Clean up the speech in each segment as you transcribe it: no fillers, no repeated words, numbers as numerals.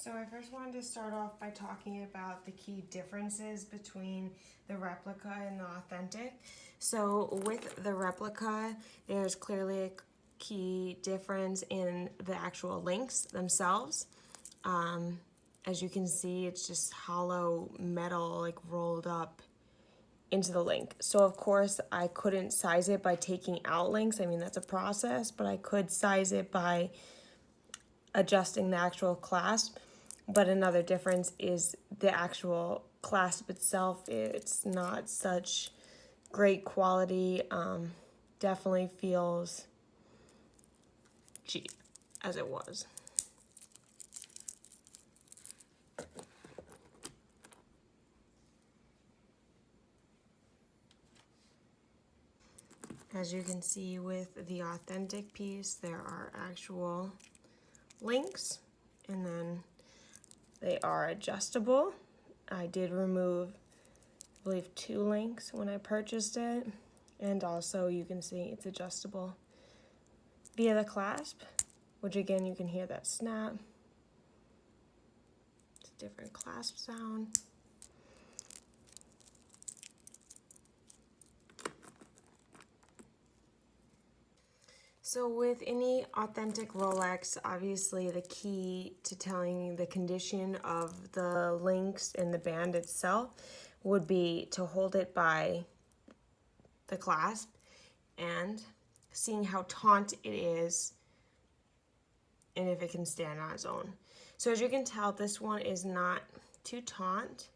So I first wanted to start off by talking about the key differences between the replica and the authentic. So with the replica, there's clearly a key difference in the actual links themselves. As you can see, it's just hollow metal, like rolled up into the link. So of course I couldn't size it by taking out links. I mean, that's a process, but I could size it by adjusting the actual clasp. But another difference is the actual clasp itself. It's not such great quality. Definitely feels cheap as it was. As you can see with the authentic piece, there are actual links, and then they are adjustable. I did remove, I believe, 2 links when I purchased it, and also you can see it's adjustable via the clasp, which again you can hear that snap. It's a different clasp sound. So with any authentic Rolex, obviously the key to telling the condition of the links and the band itself would be to hold it by the clasp and seeing how taut it is and if it can stand on its own. So as you can tell, this one is not too taut.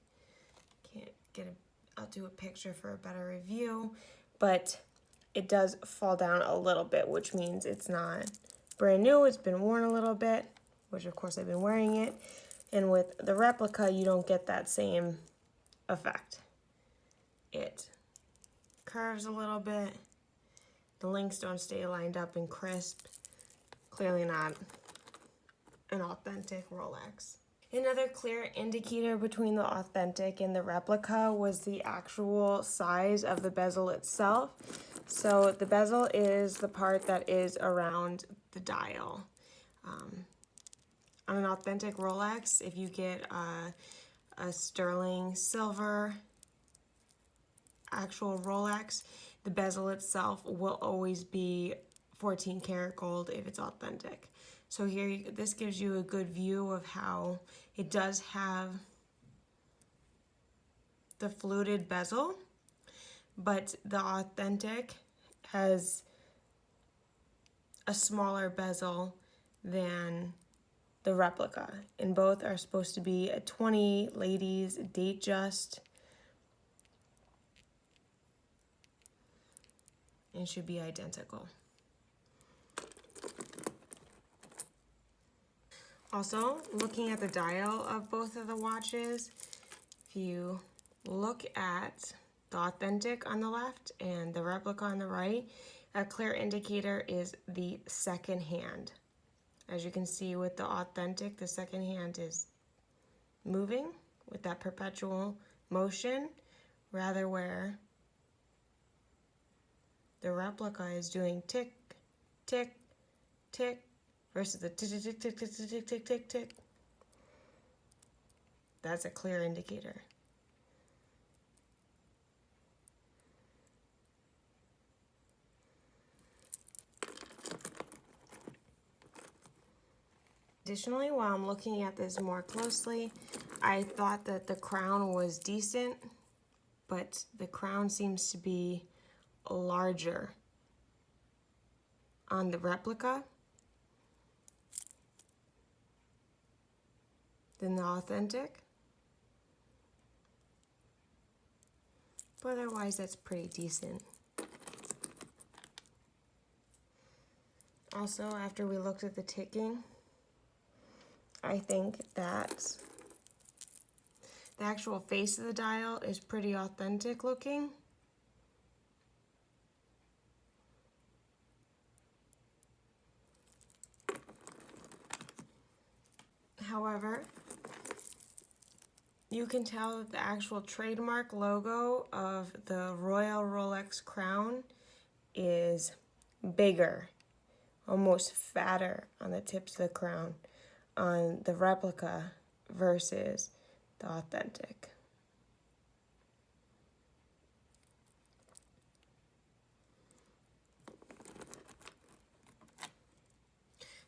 Can't get a, I'll do a picture for a better review, but it does fall down a little bit, which means it's not brand new. It's been worn a little bit, which of course I've been wearing it. And with the replica, you don't get that same effect. It curves a little bit. The links don't stay lined up and crisp. Clearly not an authentic Rolex. Another clear indicator between the authentic and the replica was the actual size of the bezel itself. So the bezel is the part that is around the dial. On an authentic Rolex, if you get a sterling silver actual Rolex, the bezel itself will always be 14 karat gold if it's authentic. So here, this gives you a good view of how it does have the fluted bezel, but the authentic has a smaller bezel than the replica. And both are supposed to be a 20 ladies DateJust, and should be identical. Also, looking at the dial of both of the watches, if you look at the authentic on the left and the replica on the right, a clear indicator is the second hand. As you can see with the authentic, the second hand is moving with that perpetual motion, rather where the replica is doing tick, tick, tick, versus the tick, tick, tick, tick, tick, tick, tick, tick, tick. That's a clear indicator. Additionally, while I'm looking at this more closely, I thought that the crown was decent, but the crown seems to be larger on the replica than the authentic. But otherwise, that's pretty decent. Also, after we looked at the ticking, I think that the actual face of the dial is pretty authentic looking. However, you can tell that the actual trademark logo of the Royal Rolex crown is bigger, almost fatter on the tips of the crown. on the replica versus the authentic.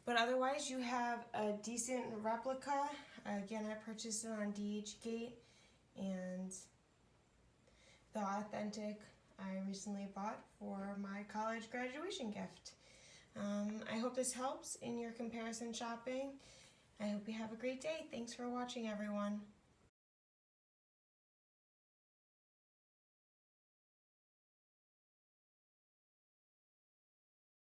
But otherwise, you have a decent replica. Again, I purchased it on DHgate, and the authentic I recently bought for my college graduation gift. I hope this helps in your comparison shopping. I hope you have a great day. Thanks for watching, everyone.